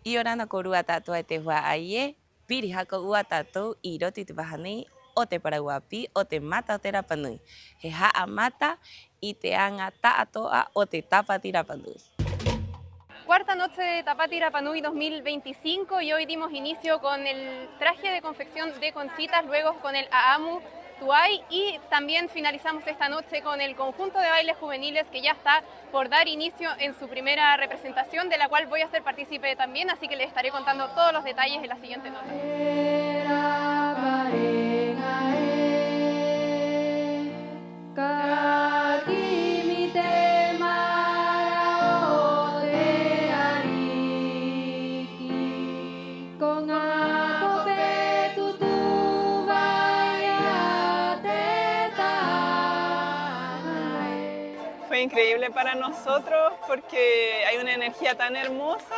Iora na korua tātou e te hua aie, piri haka ua tātou I roti te wahani o te parauapi o te mata o te Rapanui. He haa mata I te anga taatoa o te tapati Rapanui. Cuarta noche de Tapati Rapanui 2025 y hoy dimos inicio con el traje de confección de conchitas, luego con el Aamu Tuay y también finalizamos esta noche con el conjunto de bailes juveniles que ya está por dar inicio en su primera representación, de la cual voy a ser partícipe también, así que les estaré contando todos los detalles en la siguiente nota. Fue increíble para nosotros porque hay una energía tan hermosa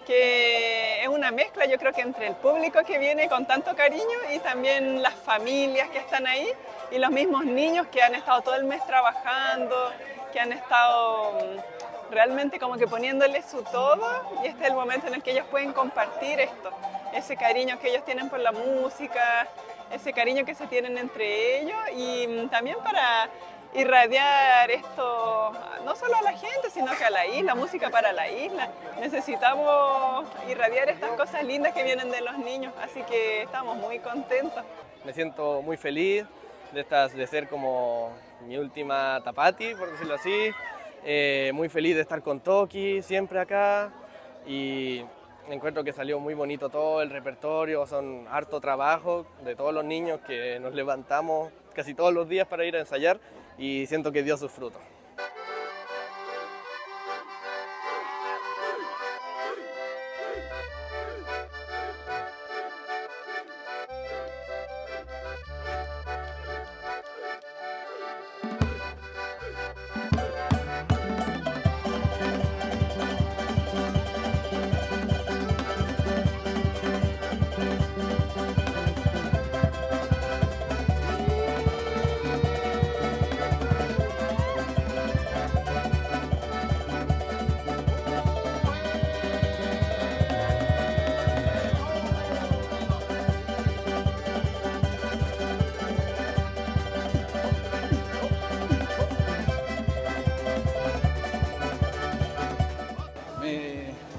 que es una mezcla, yo creo que entre el público que viene con tanto cariño y también las familias que están ahí y los mismos niños que han estado todo el mes trabajando, que han estado realmente como que poniéndole su todo, y este es el momento en el que ellos pueden compartir esto, ese cariño que ellos tienen por la música, ese cariño que se tienen entre ellos, y también para irradiar esto no solo a la gente, sino que a la isla, música para la isla. Necesitamos irradiar estas cosas lindas que vienen de los niños, así que estamos muy contentos. Me siento muy feliz de ser como mi última Tapati, por decirlo así. Muy feliz de estar con Toki siempre acá, y encuentro que salió muy bonito todo el repertorio, son harto trabajo de todos los niños que nos levantamos casi todos los días para ir a ensayar, y siento que dio sus frutos.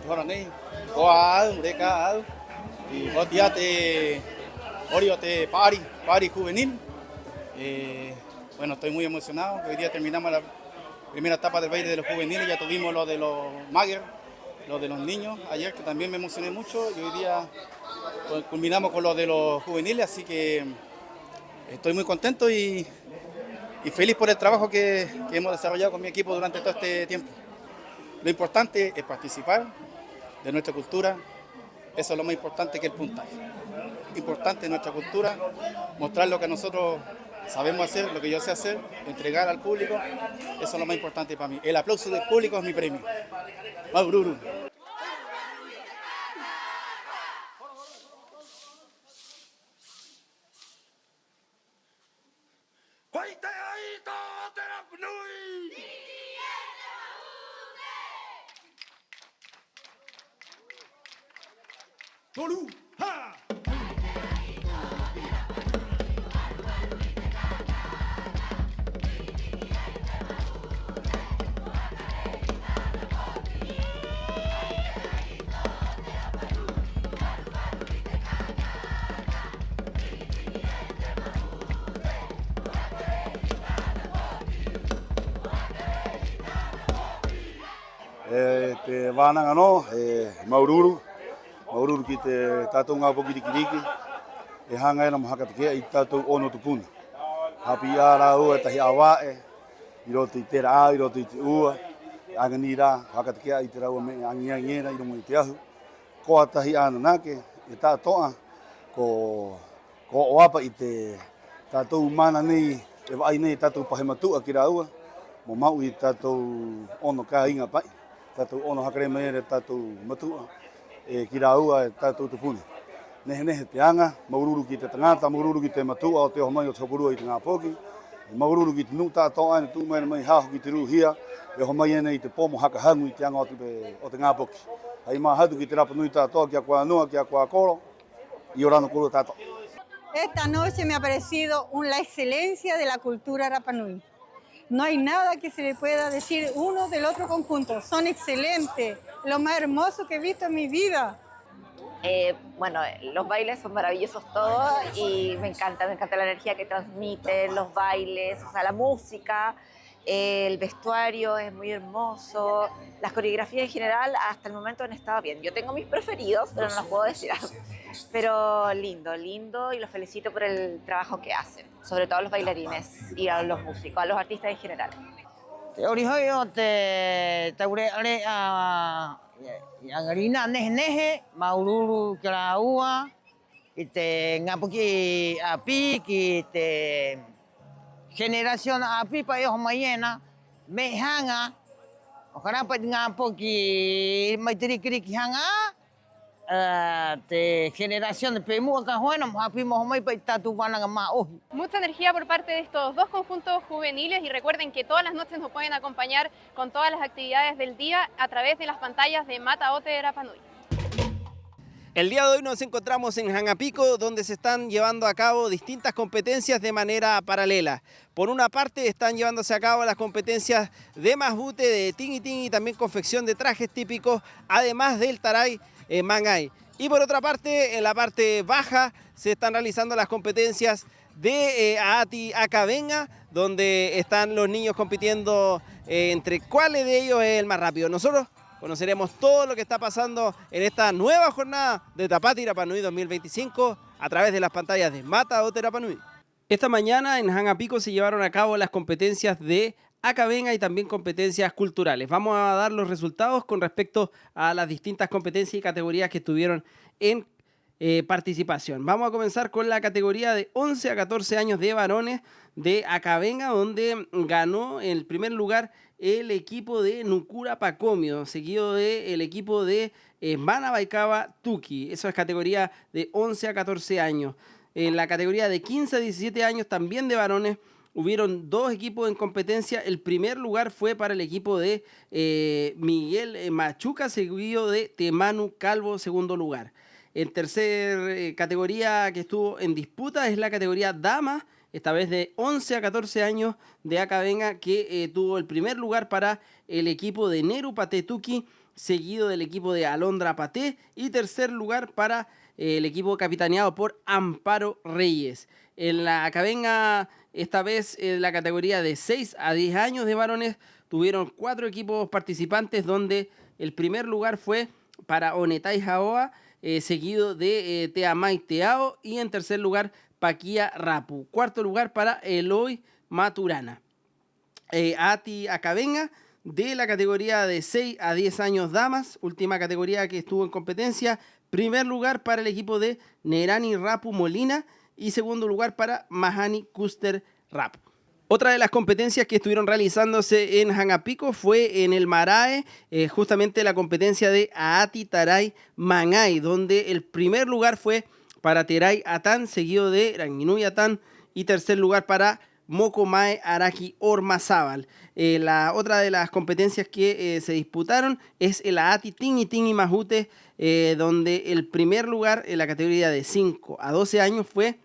Horanei, Oa, Mureka, y Botiate, Oriote, Pari Juvenil. Bueno, estoy muy emocionado. Hoy día terminamos la primera etapa del baile de los juveniles, ya tuvimos lo de los Mager, lo de los niños ayer, que también me emocioné mucho, y hoy día culminamos con lo de los juveniles, así que estoy muy contento y feliz por el trabajo que hemos desarrollado con mi equipo durante todo este tiempo. Lo importante es participar de nuestra cultura, eso es lo más importante que el puntaje. Importante nuestra cultura, mostrar lo que nosotros sabemos hacer, lo que yo sé hacer, entregar al público, eso es lo más importante para mí. El aplauso del público es mi premio. Maururu. Tolu, ha! Te wānanga no, Maururu ki te tātou ngā poki rikiriki, e hanga ena mahaka te kea I tātou ono tupuna. Hapi ā rā ua tahi awae, I roto I te rā, I roto I te ua, angani rā, haka te kea I te raua me angiera I romo I te ahu. Koa tahi āna nāke, e tātoa, ko oapa I te tātou mana nei, e wai nei tātou pahematua ki rā ua, mo mau I tātou ono kā inga pai, tātou ono hakare mere tātou matua, ki rā ua e tātou tupuna. Nehe te anga, Maururu ki te tangata, Maururu ki te matua o te homai o te hoporua I te ngā poki, Maururu ki te nuta toa ane tū mai haho ki te ruhia, e homai ene I te pomo haka hangu I te anga o te ngā poki. Hai mahatu ki te Rapa Nui tātou, kia kua noa, kia kua koro, i orano koro tātou. Esta noche me ha parecido la excelencia de la cultura Rapa Nui. No hay nada que se le pueda decir uno del otro conjunto. Son excelentes, lo más hermoso que he visto en mi vida. Bueno, los bailes son maravillosos todos y me encanta la energía que transmiten los bailes, o sea, la música, el vestuario es muy hermoso, las coreografías en general hasta el momento han estado bien. Yo tengo mis preferidos, pero no los puedo decir. Pero lindo, lindo, y los felicito por el trabajo que hacen, sobre todo a los bailarines y a los músicos, a los artistas en general. Orihoyo te taure ale a yangarina nehe maururu kalaua ite ngapuki api ki te generación api pa yo mayena mehanga okana pa ngapuki maitri krik hanga de generación de Pemu acá bueno Mucha energía por parte de estos dos conjuntos juveniles y recuerden que todas las noches nos pueden acompañar con todas las actividades del día a través de las pantallas de Mata Ote de Rapa Nui. El día de hoy nos encontramos en Hangapico, donde se están llevando a cabo distintas competencias de manera paralela. Por una parte están llevándose a cabo las competencias de masbute, de tingi y también confección de trajes típicos, además del taray mangay. Y por otra parte, en la parte baja, se están realizando las competencias de Aati Akavenga, donde están los niños compitiendo entre cuáles de ellos es el más rápido. Nosotros conoceremos todo lo que está pasando en esta nueva jornada de Tapati Rapa Nui 2025 a través de las pantallas de Mata Ote Rapa Nui. Esta mañana en Hangapico se llevaron a cabo las competencias de Akavenga y también competencias culturales. Vamos a dar los resultados con respecto a las distintas competencias y categorías que estuvieron en participación. Vamos a comenzar con la categoría de 11 a 14 años de varones de Akavenga, donde ganó en el primer lugar el equipo de Nukura Pacomio, seguido del equipo de Manabaikaba Tuki. Eso es categoría de 11 a 14 años. En la categoría de 15 a 17 años, también de varones, hubieron dos equipos en competencia. El primer lugar fue para el equipo de Miguel Machuca, seguido de Temanu Calvo, segundo lugar. En tercer categoría que estuvo en disputa es la categoría Dama, esta vez de 11 a 14 años de Akavenga, que tuvo el primer lugar para el equipo de Neru Paté Tuki, seguido del equipo de Alondra Paté, y tercer lugar para el equipo capitaneado por Amparo Reyes. En la Akavenga, esta vez en la categoría de 6 a 10 años de varones, tuvieron 4 equipos participantes, donde el primer lugar fue para Onetai Jaoa, seguido de Teamay Teao, y en tercer lugar Paquia Rapu. Cuarto lugar para Eloy Maturana. Aati Akavenga, de la categoría de 6 a 10 años damas, última categoría que estuvo en competencia. Primer lugar para el equipo de Nerani Rapu Molina y segundo lugar para Mahani Kuster Rapu. Otra de las competencias que estuvieron realizándose en Hangapico fue en el Marae, justamente la competencia de Aati Taray Mangay, donde el primer lugar fue para Teray Atán, seguido de Ranginui Atán, y tercer lugar para Mokomae Araki Ormazábal. La otra de las competencias que se disputaron es el Aati Tingi Majute, donde el primer lugar en la categoría de 5 a 12 años fue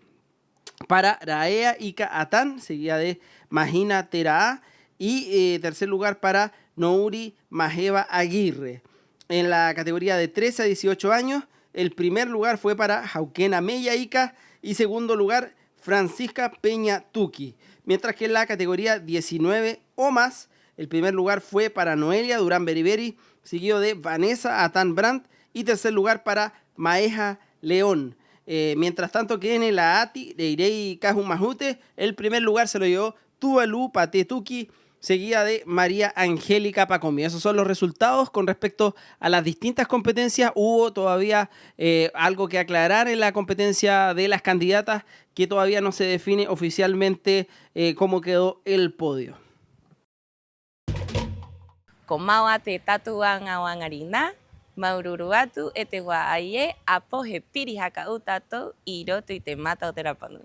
para Raea Ika Atán, seguida de Magina Teraa, y tercer lugar para Nouri Majeva Aguirre. En la categoría de 13 a 18 años, el primer lugar fue para Jauquena Meya Ika y segundo lugar Francisca Peña Tuki. Mientras que en la categoría 19 o más, el primer lugar fue para Noelia Durán Beriberi, seguido de Vanessa Atán Brandt y tercer lugar para Maeja León. Mientras tanto que en la Aati de Irei Caju Majute, el primer lugar se lo llevó Tuvalu Paté Tuki, seguida de María Angélica Pacomi. Esos son los resultados con respecto a las distintas competencias. Hubo todavía algo que aclarar en la competencia de las candidatas, que todavía no se define oficialmente cómo quedó el podio. Komawate tatuan awangarina, maururuatu etewa aye, apoje pirihaka utato, iroto y te mata Ote Rapa Nui.